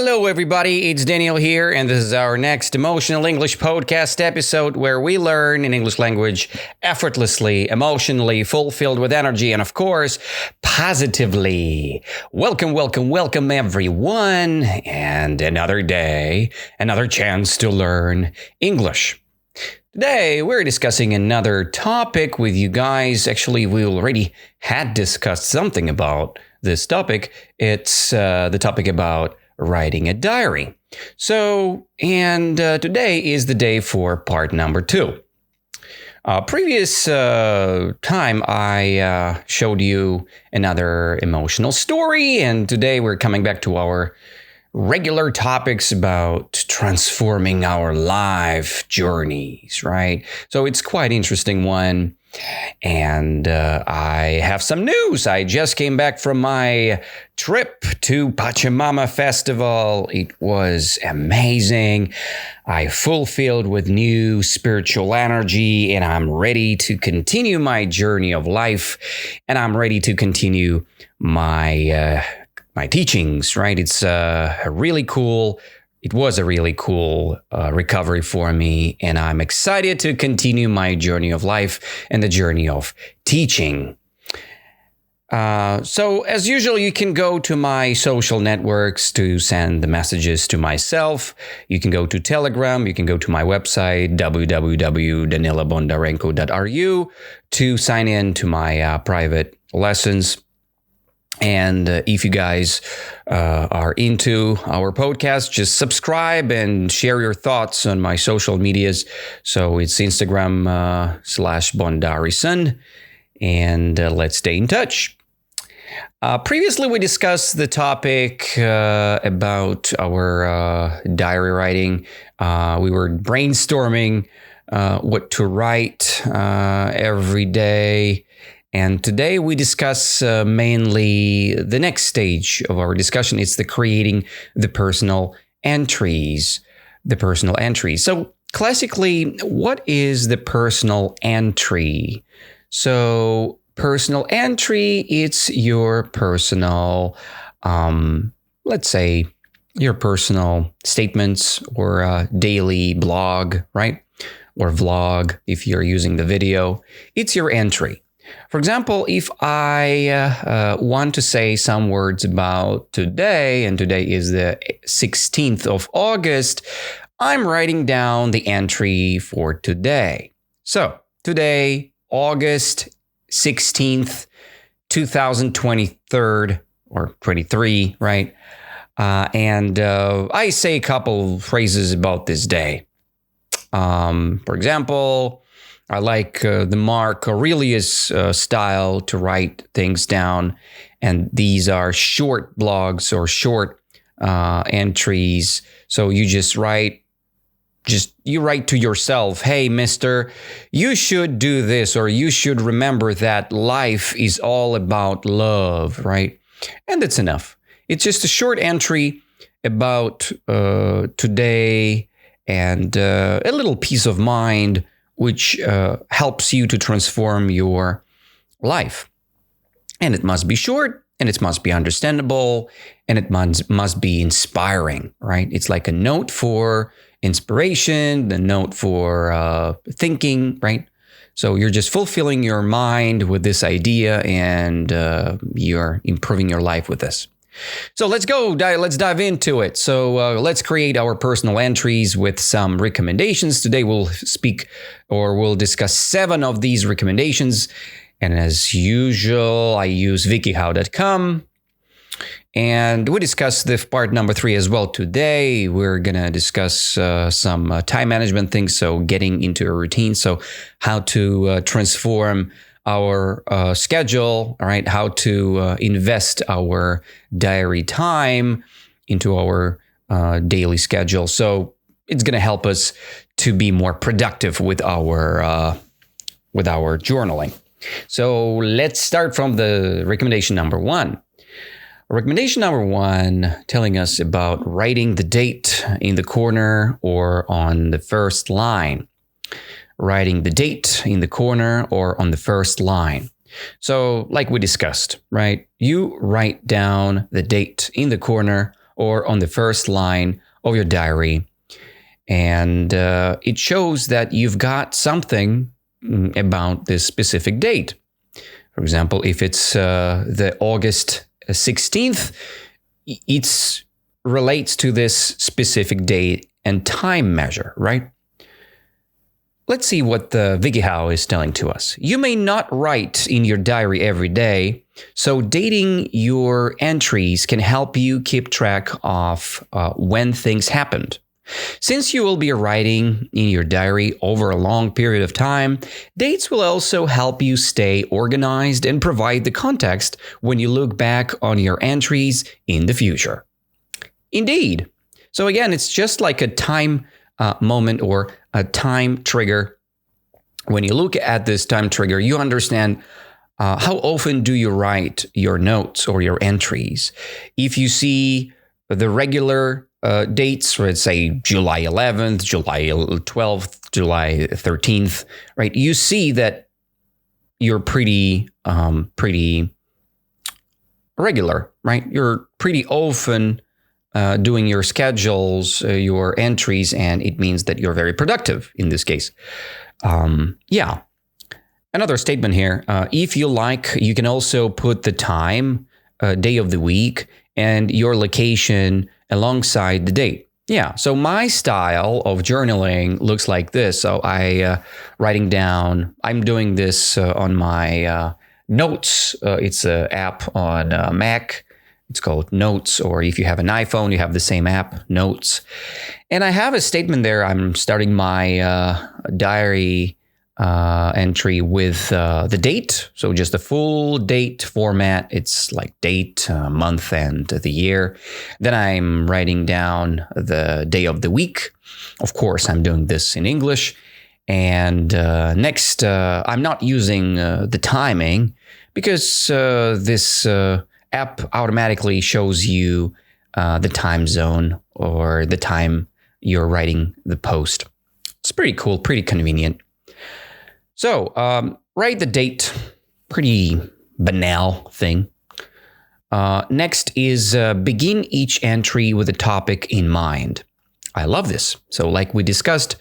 Hello, everybody. It's Daniel here, and this is our next Emotional English podcast episode where we learn in English language effortlessly, emotionally, fulfilled with energy, and of course, positively. Welcome, everyone. And another day, another chance to learn English. Today, we're discussing another topic with you guys. Actually, we already had discussed something about this topic. It's the topic about writing a diary. Today is the day for part number 2. Previous time, I showed you another emotional story, and today we're coming back to our regular topics about transforming our life journeys, right? So it's quite interesting one. And I have some news. I just came back from my trip to Pachamama Festival. It was amazing. I fulfilled with new spiritual energy, and I'm ready to continue my journey of life, and I'm ready to continue my teachings, right? It was a really cool recovery for me, and I'm excited to continue my journey of life and the journey of teaching. So as usual, you can go to my social networks to send the messages to myself. You can go to Telegram. You can go to my website, www.danilabondarenko.ru, to sign in to my private lessons. And if you guys are into our podcast, just subscribe and share your thoughts on my social medias. So it's Instagram /BondariSun, and let's stay in touch. Previously, we discussed the topic about our diary writing. We were brainstorming what to write every day. And today we discuss mainly the next stage of our discussion. It's the creating the personal entries. So classically, what is the personal entry? So personal entry, it's your personal, let's say your personal statements or daily blog, right? Or vlog if you're using the video. It's your entry. For example, if I want to say some words about today, and today is the 16th of August, I'm writing down the entry for today. So today, August 16th, 2023, or 23, right? And I say a couple phrases about this day. For example, I like the Mark Aurelius style to write things down. And these are short blogs or short entries. So you just write to yourself, hey, mister, you should do this, or you should remember that life is all about love, right? And that's enough. It's just a short entry about today and a little peace of mind, which helps you to transform your life. And it must be short, and it must be understandable, and it must be inspiring, right? It's like a note for inspiration, the note for thinking, right? So you're just fulfilling your mind with this idea, and you're improving your life with this. So let's dive into it. So let's create our personal entries with some recommendations. Today we'll discuss 7 of these recommendations. And as usual, I use wikihow.com. And we discussed the part number 3 as well today. We're going to discuss some time management things. So getting into a routine. So how to transform our schedule, all right, how to invest our diary time into our daily schedule. So it's going to help us to be more productive with our journaling. So let's start from the recommendation number 1. Recommendation number 1, telling us about writing the date in the corner or on the first line. Writing the date in the corner or on the first line. So like we discussed, right? You write down the date in the corner or on the first line of your diary. And it shows that you've got something about this specific date. For example, if it's the August 16th, it relates to this specific date and time measure, right? Let's see what the WikiHow is telling to us. You may not write in your diary every day, so dating your entries can help you keep track of when things happened. Since you will be writing in your diary over a long period of time, dates will also help you stay organized and provide the context when you look back on your entries in the future. Indeed. So again, it's just like a time moment or a time trigger. When you look at this time trigger, you understand how often do you write your notes or your entries. If you see the regular dates, let's say July 11th, July 12th, July 13th, right? You see that you're pretty regular, right? You're pretty often doing your schedules, your entries, and it means that you're very productive in this case. Yeah. Another statement here. If you like, you can also put the time, day of the week, and your location alongside the date. Yeah. So my style of journaling looks like this. So writing down, I'm doing this on my Notes. It's an app on Mac. It's called Notes, or if you have an iPhone, you have the same app, Notes. And I have a statement there. I'm starting my diary entry with the date. So just a full date format. It's like date, month, and the year. Then I'm writing down the day of the week. Of course, I'm doing this in English. And next, I'm not using the timing because this app automatically shows you the time zone or the time you're writing the post. It's pretty cool, pretty convenient. So write the date, pretty banal thing. Next is begin each entry with a topic in mind. I love this. So like we discussed,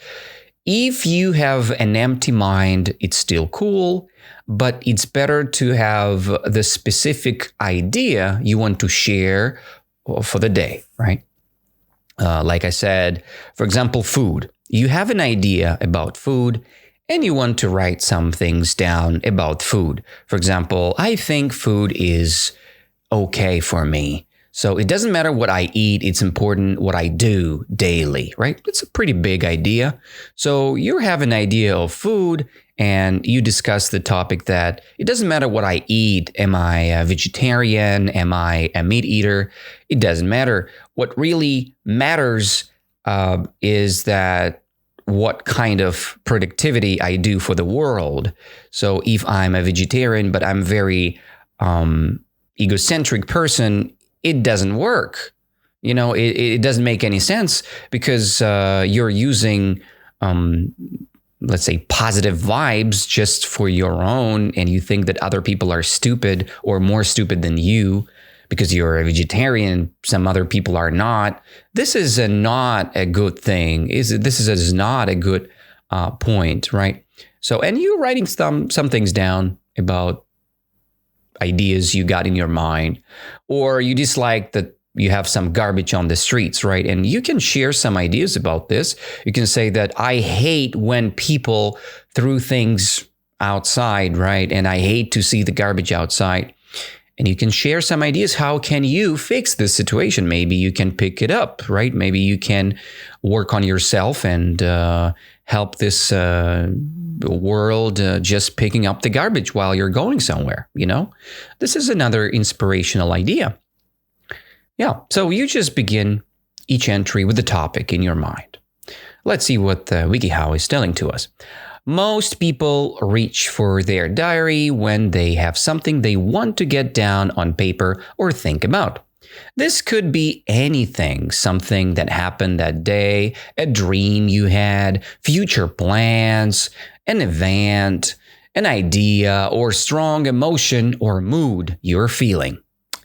if you have an empty mind, it's still cool, but it's better to have the specific idea you want to share for the day, right? Like I said, for example, food. You have an idea about food and you want to write some things down about food. For example, I think food is okay for me. So it doesn't matter what I eat, it's important what I do daily, right? It's a pretty big idea. So you have an idea of food and you discuss the topic that it doesn't matter what I eat. Am I a vegetarian? Am I a meat eater? It doesn't matter. What really matters is that what kind of productivity I do for the world. So if I'm a vegetarian, but I'm very egocentric person, it doesn't work. You know, it doesn't make any sense because you're using, let's say, positive vibes just for your own, and you think that other people are stupid or more stupid than you because you're a vegetarian. Some other people are not. This is not a good thing. This is not a good point, right? So, and you're writing some things down about ideas you got in your mind, or you dislike that you have some garbage on the streets, right? And you can share some ideas about this. You can say that I hate when people threw things outside, right? And I hate to see the garbage outside. And you can share some ideas. How can you fix this situation? Maybe you can pick it up, right? Maybe you can work on yourself and help this world just picking up the garbage while you're going somewhere, you know? This is another inspirational idea. Yeah, so you just begin each entry with the topic in your mind. Let's see what the WikiHow is telling to us. Most people reach for their diary when they have something they want to get down on paper or think about. This could be anything, something that happened that day, a dream you had, future plans, an event, an idea, or strong emotion or mood you're feeling.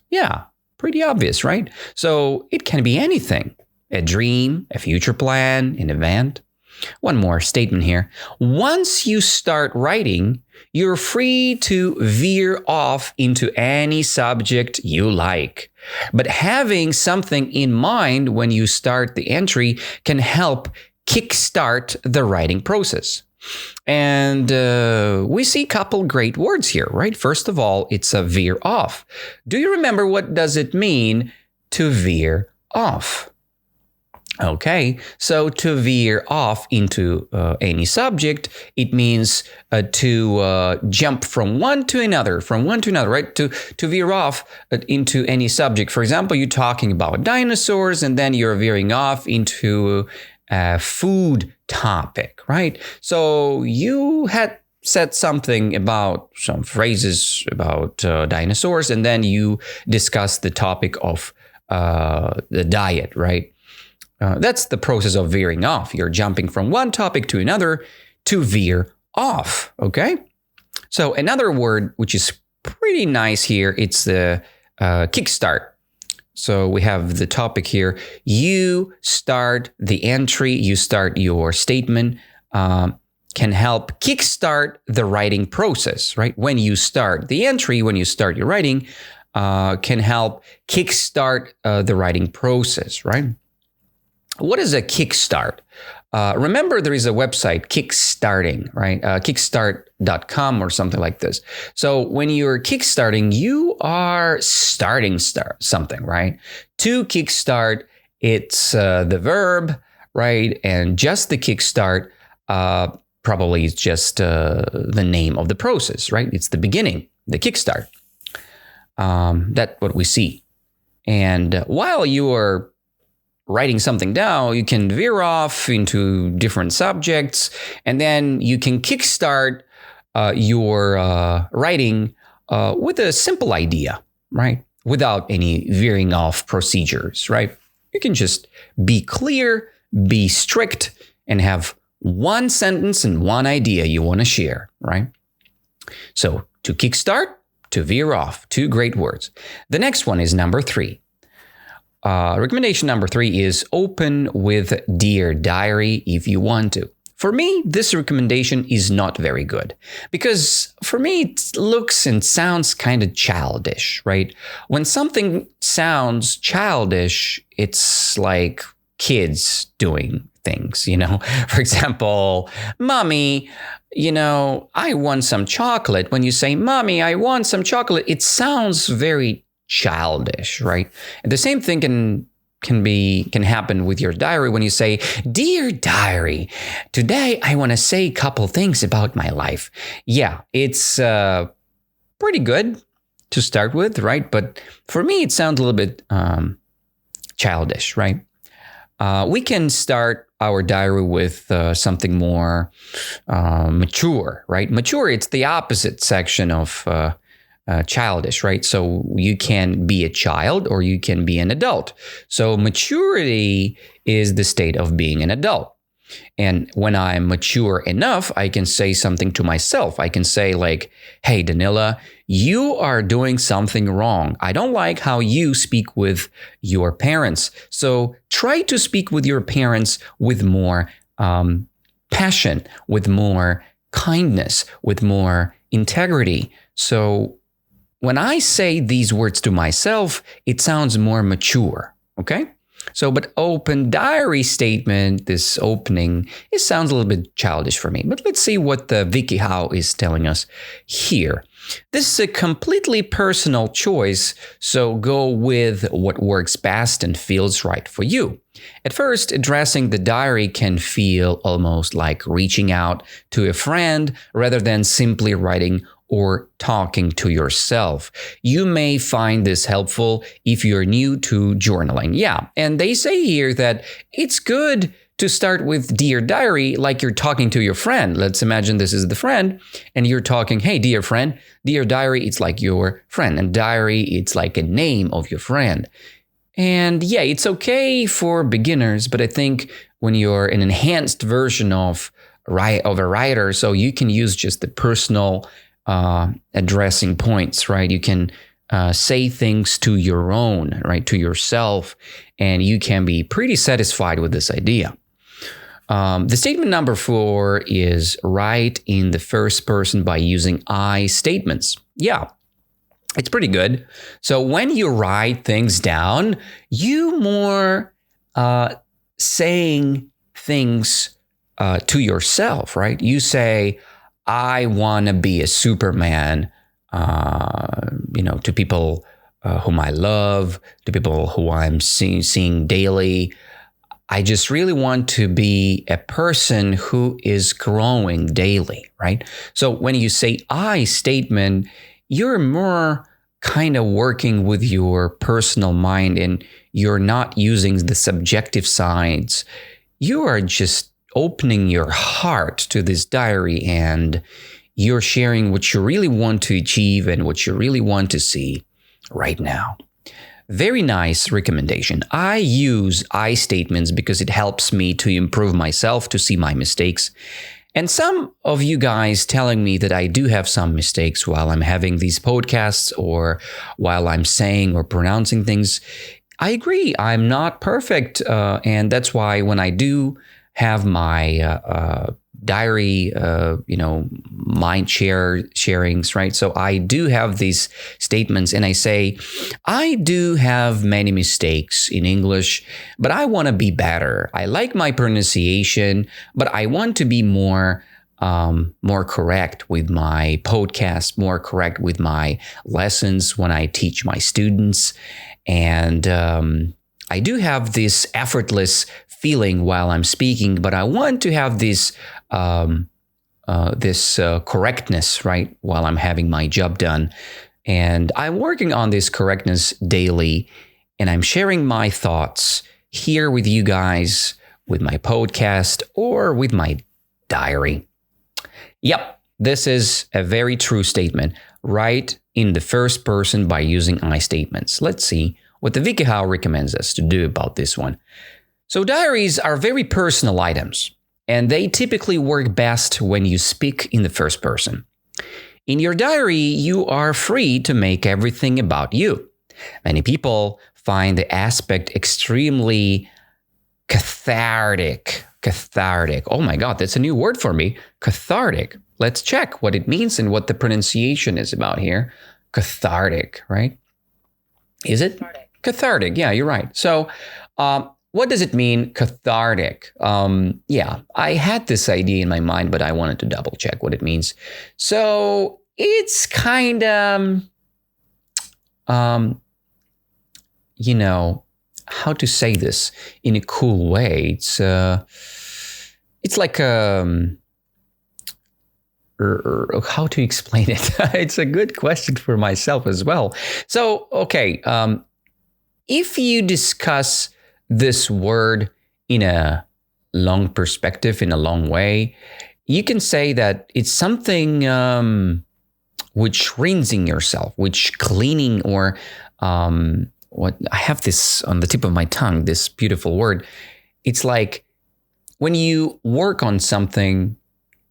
Yeah, Pretty obvious, right? So it can be anything: a dream, a future plan, an event. One more statement here. Once you start writing, you're free to veer off into any subject you like. But having something in mind when you start the entry can help kickstart the writing process. And we see a couple great words here, right? First of all, it's a veer off. Do you remember what does it mean to veer off? Okay, so to veer off into any subject, it means to jump from one to another, right? To veer off into any subject. For example, you're talking about dinosaurs, and then you're veering off into a food topic, right? So you had said something about some phrases about dinosaurs, and then you discussed the topic of the diet, right? That's the process of veering off. You're jumping from one topic to another to veer off, okay? So another word which is pretty nice here, it's the kickstart. So we have the topic here. You start the entry, you start your statement, can help kickstart the writing process, right? When you start the entry, when you start your writing, can help kickstart the writing process, right? What is a kickstart? Remember, there is a website, Kickstarting, right? Kickstart.com or something like this. So when you're kickstarting, you are starting something, right? To kickstart, it's the verb, right? And just the kickstart probably is just the name of the process, right? It's the beginning, the kickstart. That's what we see. And while you are writing something down, you can veer off into different subjects, and then you can kickstart your writing with a simple idea, right? Without any veering off procedures, right? You can just be clear, be strict, and have one sentence and one idea you want to share, right? So to kickstart, to veer off, two great words. The next one is number 3. Recommendation number 3 is open with Dear Diary if you want to. For me, this recommendation is not very good because for me, it looks and sounds kind of childish, right? When something sounds childish, it's like kids doing things, you know? For example, Mommy, I want some chocolate. When you say, Mommy, I want some chocolate, it sounds very childish, right? And the same thing can happen with your diary when you say, Dear Diary, today I want to say a couple things about my life. Yeah, it's pretty good to start with, right? But for me, it sounds a little bit childish, right? We can start our diary with something more mature, right? Mature, it's the opposite section of childish, right? So you can be a child or you can be an adult. So maturity is the state of being an adult. And when I'm mature enough, I can say something to myself. I can say like, hey, Danila, you are doing something wrong. I don't like how you speak with your parents. So try to speak with your parents with more passion, with more kindness, with more integrity. So when I say these words to myself, it sounds more mature, okay? So, but open diary statement, this opening, it sounds a little bit childish for me. But let's see what the WikiHow is telling us here. This is a completely personal choice, so go with what works best and feels right for you. At first, addressing the diary can feel almost like reaching out to a friend rather than simply writing or talking to yourself. You may find this helpful if you're new to journaling. Yeah, and they say here that it's good to start with Dear Diary like you're talking to your friend. Let's imagine this is the friend and you're talking, hey, dear friend. Dear Diary, it's like your friend. And diary, it's like a name of your friend. And yeah, it's okay for beginners, but I think when you're an enhanced version of a writer, so you can use just the personal addressing points, right? You can say things to your own, right, to yourself, and you can be pretty satisfied with this idea. The statement number 4 is write in the first person by using I statements. Yeah, it's pretty good. So when you write things down, you more saying things to yourself, right? You say, I want to be a Superman, to people whom I love, to people who I'm seeing daily. I just really want to be a person who is growing daily, right? So when you say I statement, you're more kind of working with your personal mind and you're not using the subjective sides. You are just opening your heart to this diary and you're sharing what you really want to achieve and what you really want to see right now. Very nice recommendation. I use I statements because it helps me to improve myself, to see my mistakes. And some of you guys telling me that I do have some mistakes while I'm having these podcasts or while I'm saying or pronouncing things. I agree. I'm not perfect. And that's why when I do have my diary, mind sharings, right? So I do have these statements and I say, I do have many mistakes in English, but I want to be better. I like my pronunciation, but I want to be more correct with my podcast, more correct with my lessons when I teach my students. And I do have this effortless feeling while I'm speaking, but I want to have this correctness, right, while I'm having my job done. And I'm working on this correctness daily, and I'm sharing my thoughts here with you guys, with my podcast, or with my diary. Yep, this is a very true statement. Write in the first person by using I statements. Let's see what the WikiHow recommends us to do about this one. So diaries are very personal items, and they typically work best when you speak in the first person. In your diary, you are free to make everything about you. Many people find the aspect extremely cathartic. Cathartic. Oh my God, that's a new word for me. Cathartic. Let's check what it means and what the pronunciation is about here. Cathartic, right? Is it? Cathartic. Yeah, you're right. So, what does it mean, cathartic? I had this idea in my mind, but I wanted to double check what it means. So it's kind of, how to say this in a cool way. It's like, how to explain it? It's a good question for myself as well. So, okay, if you discuss this word in a long perspective, in a long way, you can say that it's something which rinsing yourself, which cleaning, or what I have this on the tip of my tongue, this beautiful word. It's like when you work on something,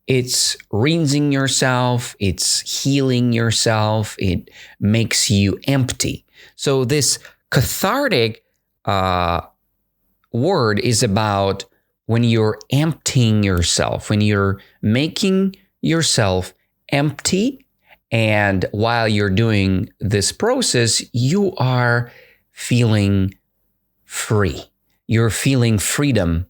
it's rinsing yourself, it's healing yourself, it makes you empty. So this cathartic word is about when you're emptying yourself, when you're making yourself empty. And while you're doing this process, you are feeling free. You're feeling freedom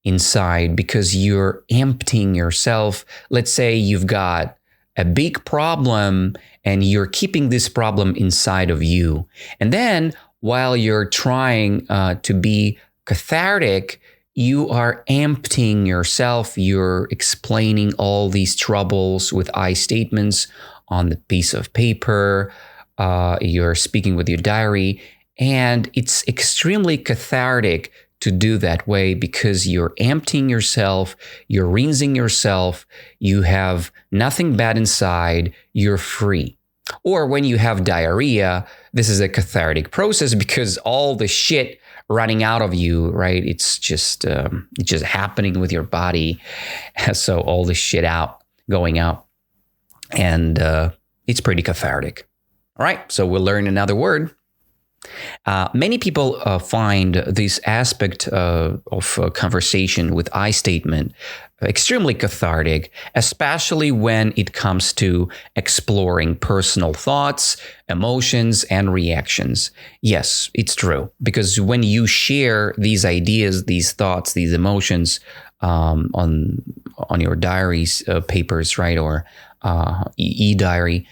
inside because you're emptying yourself. Let's say you've got a big problem and you're keeping this problem inside of you. And then while you're trying to be cathartic, you are emptying yourself. You're explaining all these troubles with I statements on the piece of paper. You're speaking with your diary. And it's extremely cathartic to do that way because you're emptying yourself. You're rinsing yourself. You have nothing bad inside. You're free. Or when you have diarrhea, this is a cathartic process because all the shit running out of you, right? It's just happening with your body. So all the shit going out. And it's pretty cathartic. All right, so we'll learn another word. Many people find this aspect of conversation with I statement extremely cathartic, especially when it comes to exploring personal thoughts, emotions, and reactions. Yes, it's true, because when you share these ideas, these thoughts, these emotions on your diaries, papers, right, or e-diary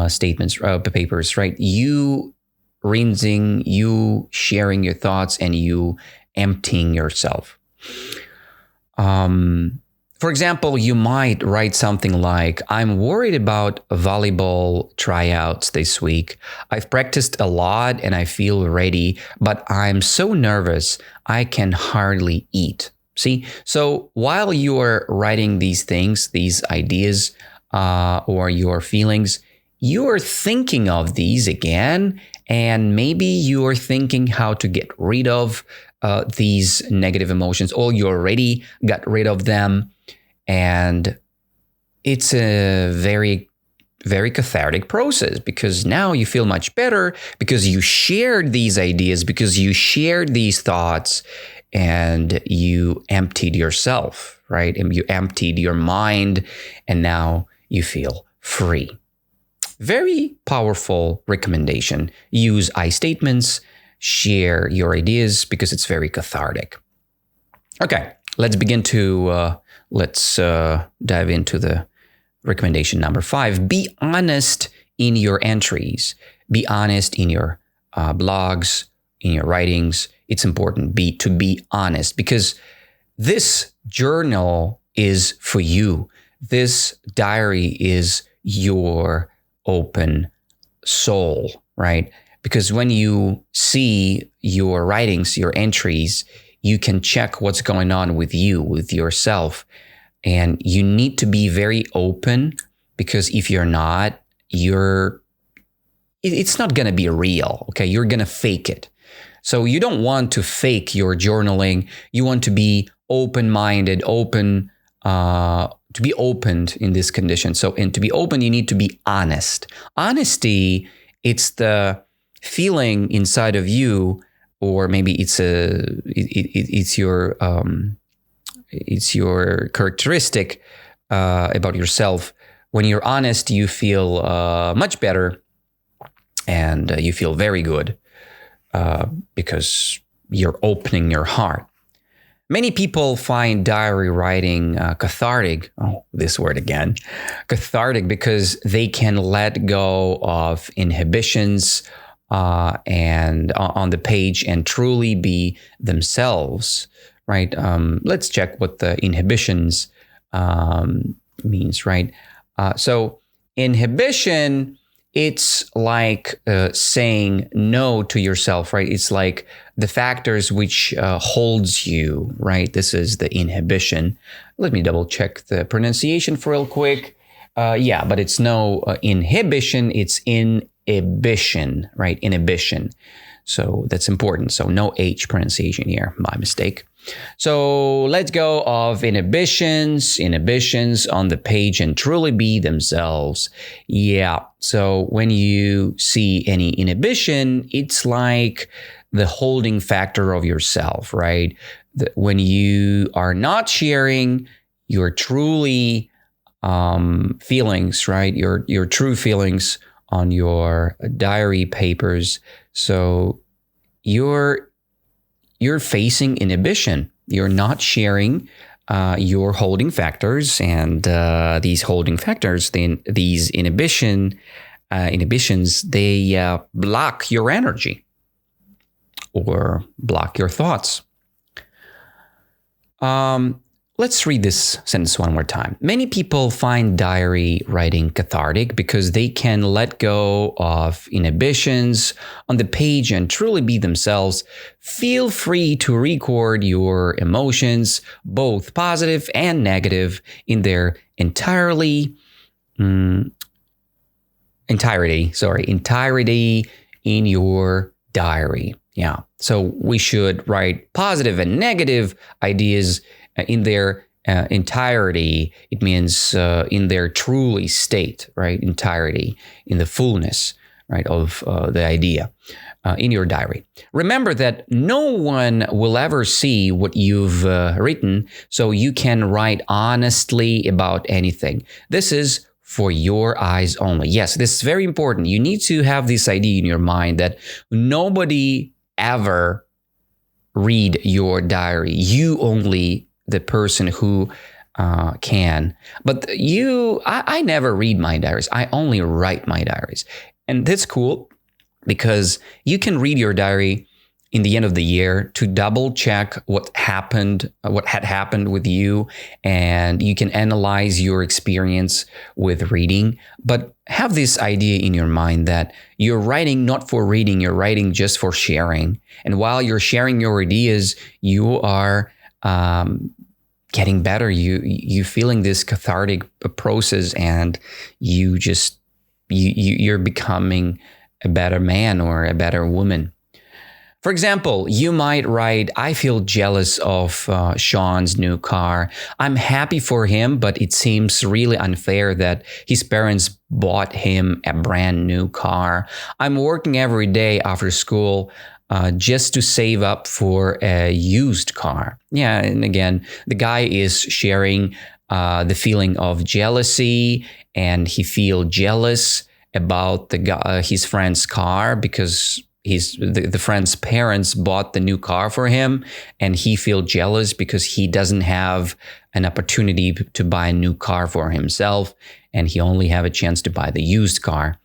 statements, papers, right, you rinsing, you sharing your thoughts, and you emptying yourself. For example, you might write something like, I'm worried about volleyball tryouts this week. I've practiced a lot and I feel ready, but I'm so nervous I can hardly eat. See, so while you are writing these things, these ideas, or your feelings, you are thinking of these again, and maybe you are thinking how to get rid of these negative emotions, or you already got rid of them. And it's a very, very cathartic process, because now you feel much better because you shared these ideas, because you shared these thoughts, and you emptied yourself, right? And you emptied your mind, and now you feel free. Very powerful recommendation. Use I statements, share your ideas, because it's very cathartic. Okay, let's begin to, dive into the recommendation number 5. Be honest in your entries. Be honest in your blogs, in your writings. It's important to be honest, because this journal is for you. This diary is your open soul, right? Because when you see your writings, your entries, you can check what's going on with you, with yourself. And you need to be very open, because if you're not, it's not going to be real, okay? You're going to fake it. So you don't want to fake your journaling. You want to be open-minded, to be opened in this condition. So, and to be open, you need to be honest. Honesty, it's the feeling inside of you, or maybe it's your characteristic about yourself. When you're honest, you feel much better, and you feel very good because you're opening your heart. Many people find diary writing cathartic. Oh, this word again. Cathartic, because they can let go of inhibitions and on the page and truly be themselves, right? Let's check what the inhibitions means, right? So inhibition, it's like saying no to yourself, right? It's like the factors which holds you, right? This is the inhibition. Let me double check the pronunciation for real quick. Yeah, but it's no inhibition, it's inhibition, right? Inhibition. So that's important. So no H pronunciation here, my mistake. So let's go of inhibitions on the page and truly be themselves. Yeah. So when you see any inhibition, it's like the holding factor of yourself, right? When you are not sharing your truly feelings, right? Your true feelings on your diary papers. So you're facing inhibition. You're not sharing your holding factors, and these holding factors, these inhibitions, they block your energy or block your thoughts. Let's read this sentence one more time. Many people find diary writing cathartic because they can let go of inhibitions on the page and truly be themselves. Feel free to record your emotions, both positive and negative, in their entirety in your diary. Yeah. So we should write positive and negative ideas in their entirety. It means in their truly state, right? Entirety, in the fullness right, of the idea in your diary. Remember that no one will ever see what you've written, so you can write honestly about anything. This is for your eyes only. Yes, this is very important. You need to have this idea in your mind that nobody ever read your diary. You only the person who can. But I never read my diaries. I only write my diaries. And that's cool because you can read your diary in the end of the year to double check what had happened with you, and you can analyze your experience with reading. But have this idea in your mind that you're writing not for reading, you're writing just for sharing. And while you're sharing your ideas, you are getting better. You feeling this cathartic process, and you're becoming a better man or a better woman. For example, you might write, I feel jealous of Sean's new car. I'm happy for him, but it seems really unfair that his parents bought him a brand new car. I'm working every day after school just to save up for a used car. Yeah, and again, the guy is sharing the feeling of jealousy, and he feels jealous about his friend's car because the friend's parents bought the new car for him, and he feels jealous because he doesn't have an opportunity to buy a new car for himself, and he only have a chance to buy the used car,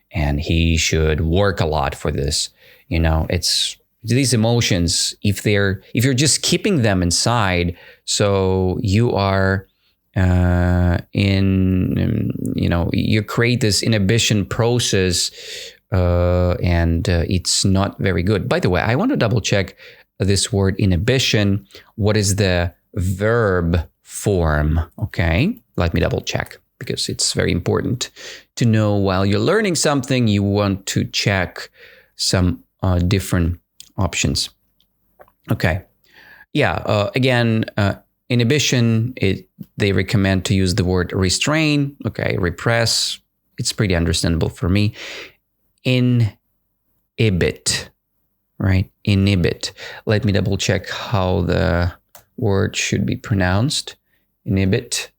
and he should work a lot for this. It's these emotions. If you're just keeping them inside, so you are you create this inhibition process. And it's not very good. By the way, I want to double check this word inhibition. What is the verb form? Okay, let me double check because it's very important to know while you're learning something, you want to check some different options. Okay, yeah, again, inhibition, they recommend to use the word restrain. Okay, repress, it's pretty understandable for me. Inhibit, right? Inhibit. Let me double check how the word should be pronounced. Inhibit.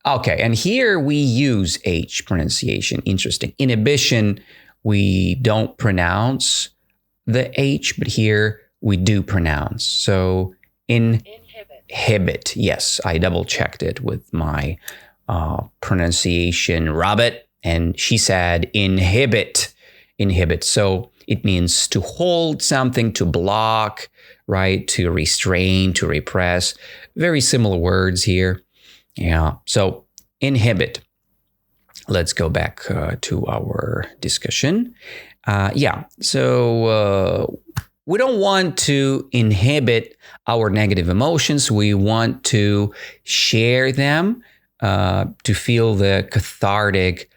Okay, and here we use H pronunciation. Interesting. Inhibition, we don't pronounce the H, but here we do pronounce. So inhibit. Yes, I double checked it with my pronunciation Robert. And she said inhibit. So it means to hold something, to block, right? To restrain, to repress. Very similar words here. Yeah. So inhibit. Let's go back to our discussion. So we don't want to inhibit our negative emotions. We want to share them to feel the cathartic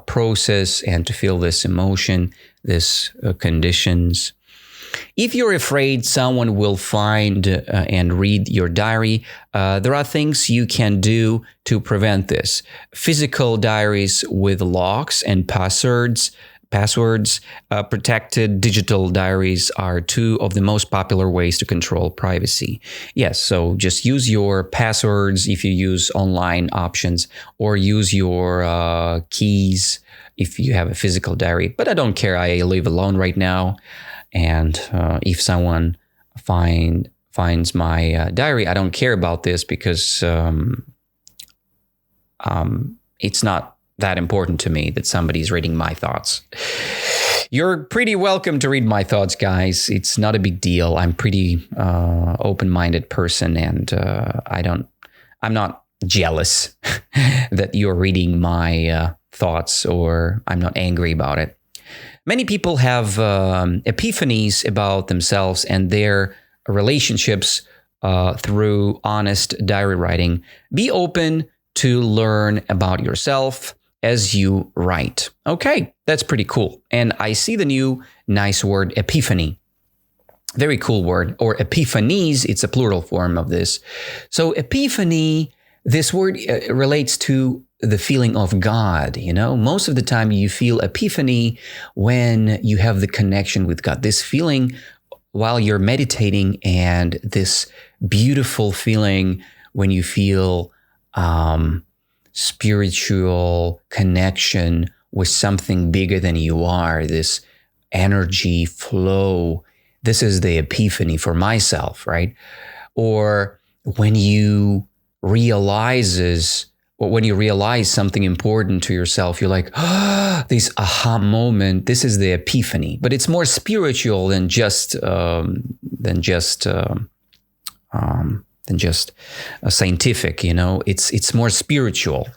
process and to feel this emotion, this conditions. If you're afraid someone will find and read your diary, there are things you can do to prevent this. Physical diaries with locks and passwords, protected digital diaries are two of the most popular ways to control privacy. Yes, so just use your passwords if you use online options, or use your keys if you have a physical diary. But I don't care. I live alone right now. And if someone finds my diary, I don't care about this because it's not that important to me that somebody's reading my thoughts. You're pretty welcome to read my thoughts, guys. It's not a big deal. I'm pretty open-minded person, and I'm not jealous that you're reading my thoughts, or I'm not angry about it. Many people have epiphanies about themselves and their relationships through honest diary writing. Be open to learn about yourself as you write. Okay, that's pretty cool. And I see the new nice word, epiphany. Very cool word. Or epiphanies, it's a plural form of this. So epiphany, this word relates to the feeling of God, Most of the time you feel epiphany when you have the connection with God. This feeling while you're meditating and this beautiful feeling when you feel spiritual connection with something bigger than you are, this energy flow. This is the epiphany for myself, right? Or when you realize something important to yourself, you're like, this aha moment. This is the epiphany, but it's more spiritual than just scientific. It's more spiritual.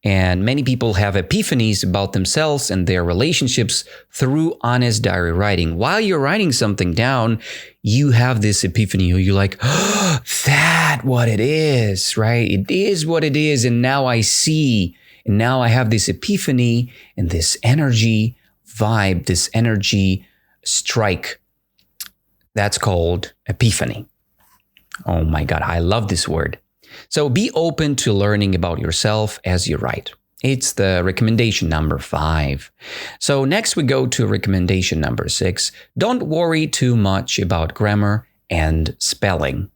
And many people have epiphanies about themselves and their relationships through honest diary writing. While you're writing something down, you have this epiphany. You're like, that's what it is, right? It is what it is. And now I see, and now I have this epiphany and this energy vibe, this energy strike. That's called epiphany. Oh my God, I love this word. So be open to learning about yourself as you write. It's the recommendation number 5. So next we go to recommendation number 6. Don't worry too much about grammar and spelling.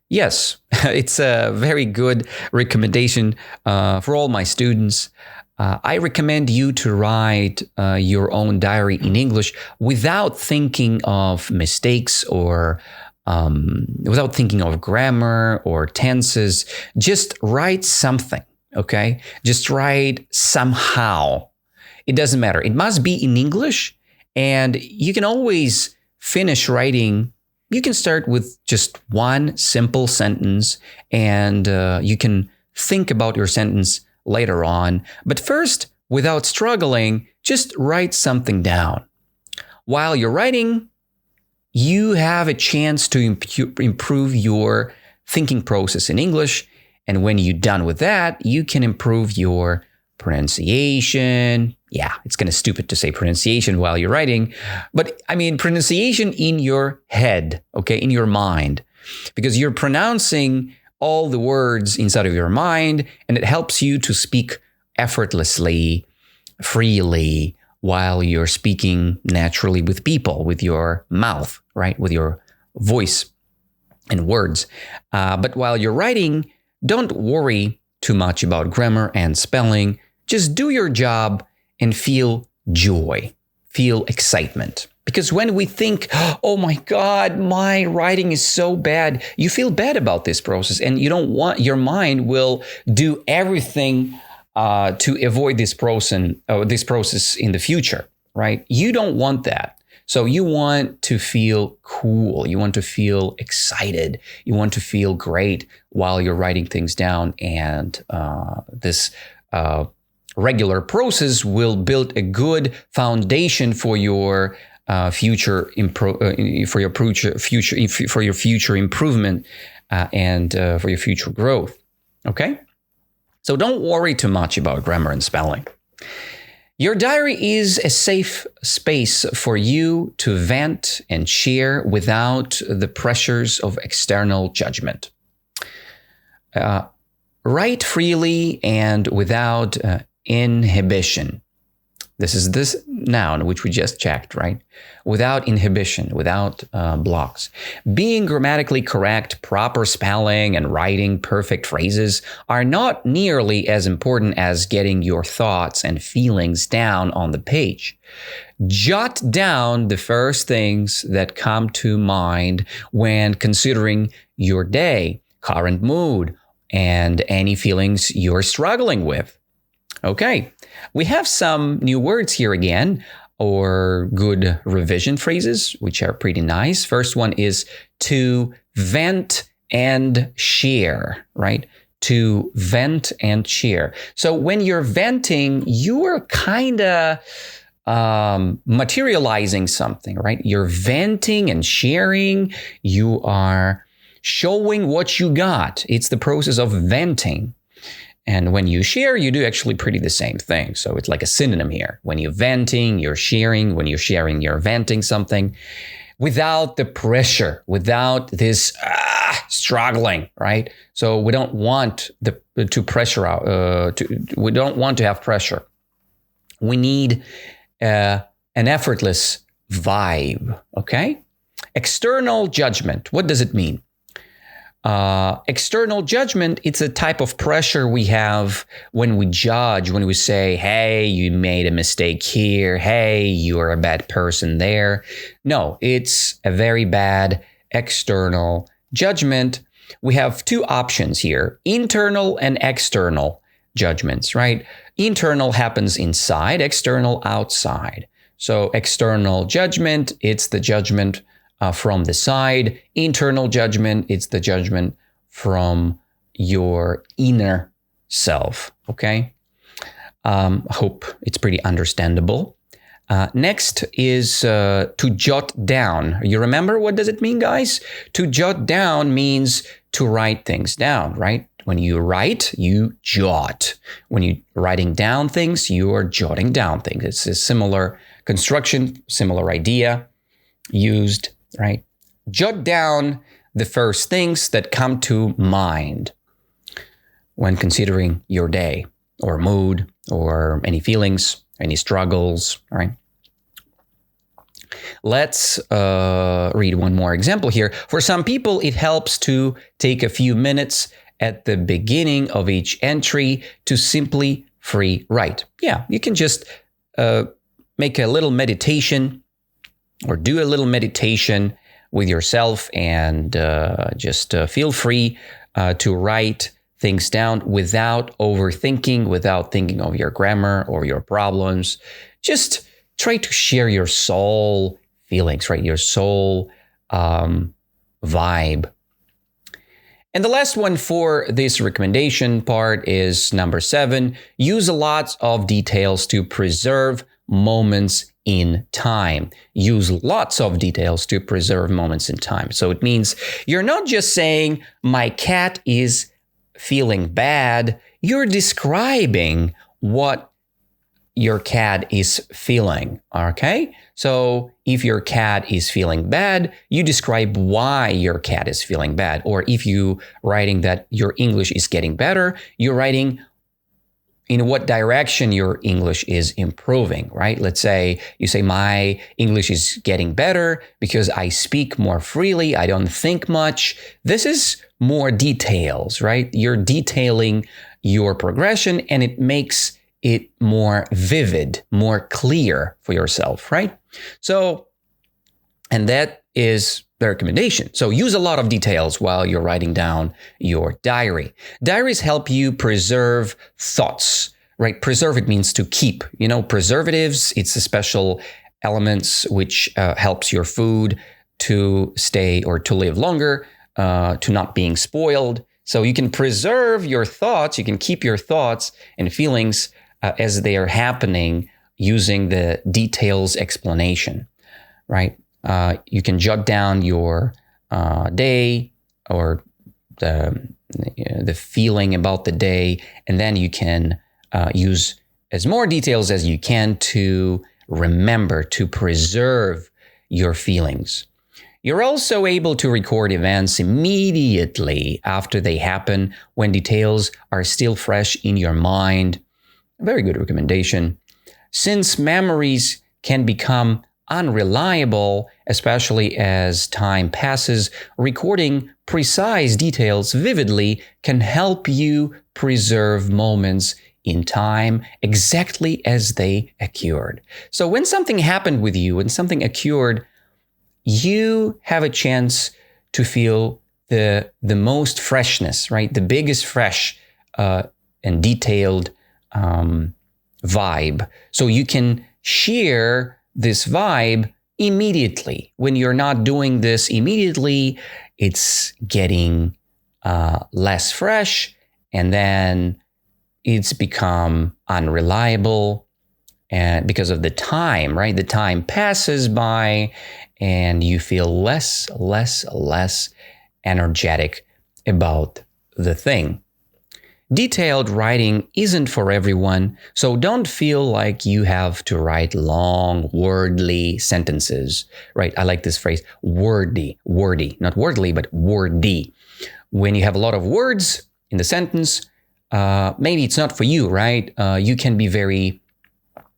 Yes, it's a very good recommendation for all my students. I recommend you to write your own diary in English without thinking of mistakes or without thinking of grammar or tenses. Just write something, okay? Just write somehow. It doesn't matter. It must be in English, and you can always finish writing. You can start with just one simple sentence, and you can think about your sentence later on. But first, without struggling, just write something down. While you're writing, you have a chance to improve your thinking process in English. And when you're done with that, you can improve your pronunciation. Yeah, it's kind of stupid to say pronunciation while you're writing, but I mean pronunciation in your head, okay, in your mind, because you're pronouncing all the words inside of your mind, and it helps you to speak effortlessly, freely, while you're speaking naturally with people, with your mouth, right? With your voice and words. But while you're writing, don't worry too much about grammar and spelling. Just do your job and feel joy, feel excitement. Because when we think, oh my God, my writing is so bad, you feel bad about this process, and you don't want, your mind will do everything to avoid this process in the future, right? You don't want that. So you want to feel cool. You want to feel excited. You want to feel great while you're writing things down. And this regular process will build a good foundation for your future improvement and for your future growth. Okay. So don't worry too much about grammar and spelling. Your diary is a safe space for you to vent and share without the pressures of external judgment. Write freely and without inhibition. This is this noun, which we just checked, right? Without inhibition, without blocks. Being grammatically correct, proper spelling, and writing perfect phrases are not nearly as important as getting your thoughts and feelings down on the page. Jot down the first things that come to mind when considering your day, current mood, and any feelings you're struggling with. Okay, we have some new words here again, or good revision phrases, which are pretty nice. First one is to vent and share, right? To vent and share. So when you're venting, you're kind of materializing something, right? You're venting and sharing. You are showing what you got. It's the process of venting. And when you share, you do actually pretty the same thing. So it's like a synonym here. When you're venting, you're sharing. When you're sharing, you're venting something. without the pressure, without this struggling, right? So we don't want to pressure out. We don't want to have pressure. We need an effortless vibe. Okay. External judgment. What does it mean? External judgment, it's a type of pressure we have when we judge, when we say, hey, you made a mistake here. Hey, you're a bad person there. No, it's a very bad external judgment. We have two options here, internal and external judgments, right? Internal happens inside, external outside. So external judgment, it's the judgment from the side. Internal judgment, it's the judgment from your inner self. Okay. Hope it's pretty understandable. Next is to jot down. You remember what does it mean, guys? To jot down means to write things down, right? When you write, you jot. When you're writing down things, you are jotting down things. It's a similar construction, similar idea used, right? Jot down the first things that come to mind when considering your day or mood or any feelings, any struggles, right? Let's read one more example here. For some people, it helps to take a few minutes at the beginning of each entry to simply free write. Yeah, you can just make a little meditation or do a little meditation with yourself and just feel free to write things down without overthinking, without thinking of your grammar or your problems. Just try to share your soul feelings, right? Your soul vibe. And the last one for this recommendation part is number 7. Use lots of details to preserve moments in time. Use lots of details to preserve moments in time. So it means you're not just saying, my cat is feeling bad. You're describing what your cat is feeling, okay? So if your cat is feeling bad, you describe why your cat is feeling bad. Or if you writing that your English is getting better, you're writing in what direction your English is improving, right? Let's say you say, my English is getting better because I speak more freely. I don't think much. This is more details, right? You're detailing your progression and it makes it more vivid, more clear for yourself, right? So, and that is the recommendation. So use a lot of details while you're writing down your diary. Diaries help you preserve thoughts, right? Preserve, it means to keep. You know, preservatives, it's a special elements which helps your food to stay or to live longer, to not being spoiled. So you can preserve your thoughts, you can keep your thoughts and feelings as they are happening using the details explanation, right? You can jot down your day or the feeling about the day, and then you can use as more details as you can to remember, to preserve your feelings. You're also able to record events immediately after they happen when details are still fresh in your mind. A very good recommendation. Since memories can become unreliable, especially as time passes, recording precise details vividly can help you preserve moments in time exactly as they occurred. So when something happened with you, when something occurred, you have a chance to feel the most freshness, right? The biggest fresh and detailed vibe. So you can share this vibe immediately. When you're not doing this immediately, it's getting less fresh, and then it's become unreliable, and because of the time, right? The time passes by and you feel less energetic about the thing. Detailed writing isn't for everyone, so don't feel like you have to write long, wordly sentences, right? I like this phrase, wordy, not wordly, but wordy. When you have a lot of words in the sentence, maybe it's not for you, right? You can be very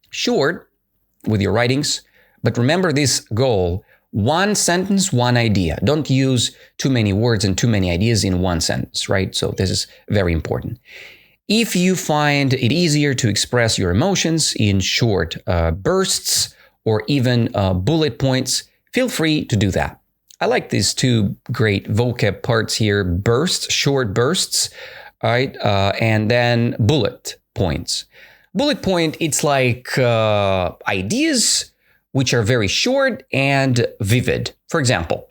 short with your writings, but remember this goal: one sentence, one idea. Don't use too many words and too many ideas in one sentence, right? So this is very important. If you find it easier to express your emotions in short bursts or even bullet points, feel free to do that. I like these two great vocab parts here: bursts, short bursts, all right, and then bullet points. Bullet point, it's like ideas which are very short and vivid. For example,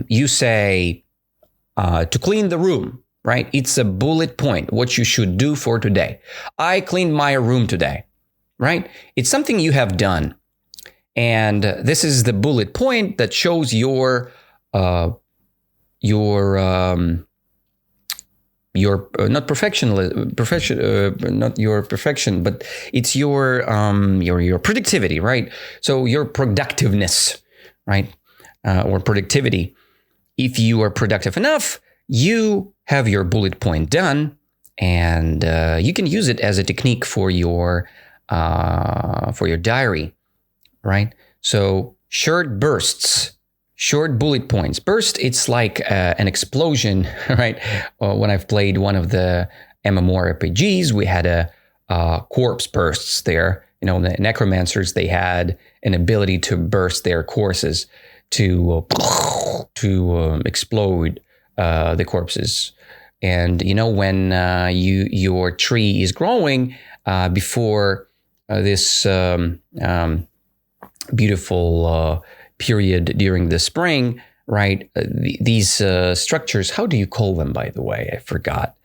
you say to clean the room, right? It's a bullet point, what you should do for today. I cleaned my room today, right? It's something you have done. And this is the bullet point that shows your not not your perfection, but it's your productivity, right? So your productiveness, right? Or productivity. If you are productive enough, you have your bullet point done, and you can use it as a technique for your diary, right? So short bursts. Short bullet points. Burst, it's like an explosion, right? When I've played one of the MMORPGs, we had a corpse bursts there. You know, the necromancers, they had an ability to burst their corpses, to explode the corpses. And you know, when your tree is growing before this beautiful period during the spring, right? These structures, how do you call them, by the way? I forgot.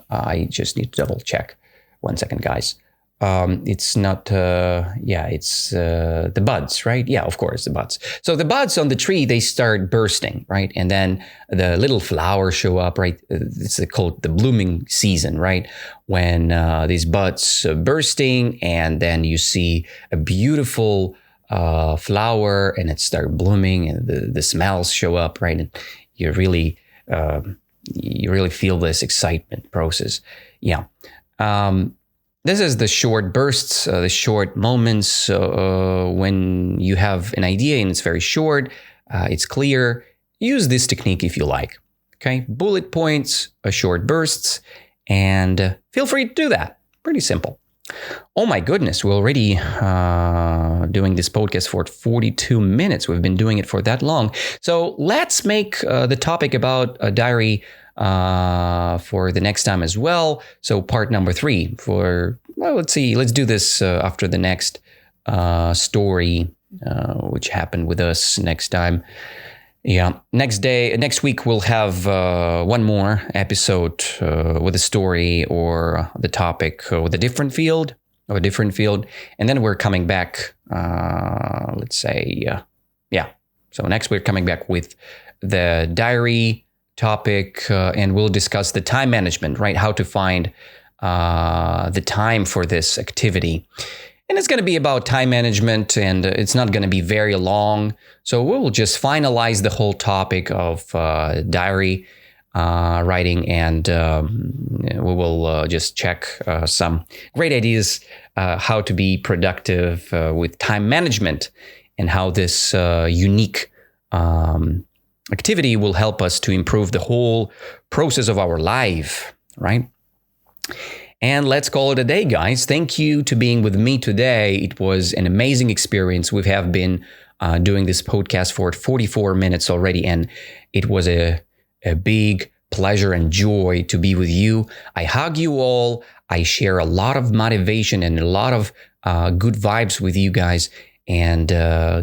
I just need to double check. 1 second, guys. It's not, it's the buds, right? Yeah, of course, the buds. So the buds on the tree, they start bursting, right? And then the little flowers show up, right? It's called the blooming season, right? When these buds are bursting, and then you see a beautiful flower, and it starts blooming, and the smells show up, right? And you really feel this excitement process. Yeah. This is the short bursts, the short moments when you have an idea and it's very short, it's clear. Use this technique if you like. Okay, bullet points, short bursts, and feel free to do that. Pretty simple. Oh my goodness, we're already doing this podcast for 42 minutes. We've been doing it for that long. So let's make the topic about a diary for the next time as well. So part number 3 for, well, let's do this after the next story, which happened with us next time. Yeah, next week we'll have one more episode with a story or the topic with a different field, and then we're coming back. So next we're coming back with the diary topic, and we'll discuss the time management, right? How to find the time for this activity. And it's going to be about time management, and it's not going to be very long. So we'll just finalize the whole topic of diary writing, and we will just check some great ideas how to be productive with time management, and how this unique activity will help us to improve the whole process of our life, right? And let's call it a day, guys. Thank you to being with me today. It was an amazing experience. We have been doing this podcast for 44 minutes already, and it was a big pleasure and joy to be with you. I hug you all. I share a lot of motivation and a lot of good vibes with you guys. and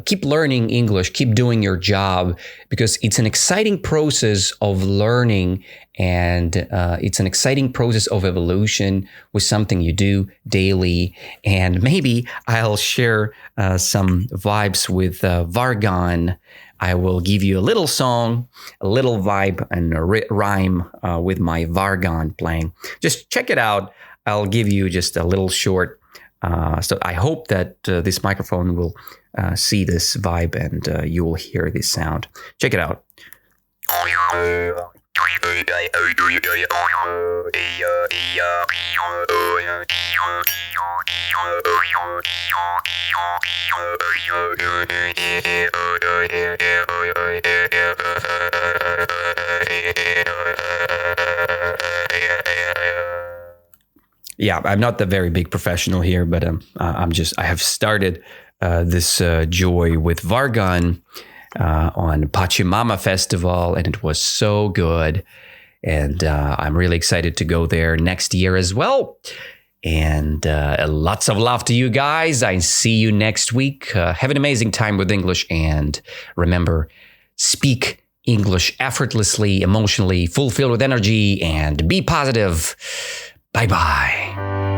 keep learning English, keep doing your job, because it's an exciting process of learning, and it's an exciting process of evolution with something you do daily. And maybe I'll share some vibes with Vargan. I will give you a little song, a little vibe, and a rhyme with my Vargan playing. Just check it out. I'll give you just a little short. So I hope that this microphone will see this vibe, and you will hear this sound. Check it out. Yeah, I'm not the very big professional here, but I have started this joy with Vargan on Pachamama Festival, and it was so good. And I'm really excited to go there next year as well. And lots of love to you guys. I see you next week. Have an amazing time with English. And remember, speak English effortlessly, emotionally, fulfilled with energy, and be positive. Bye-bye.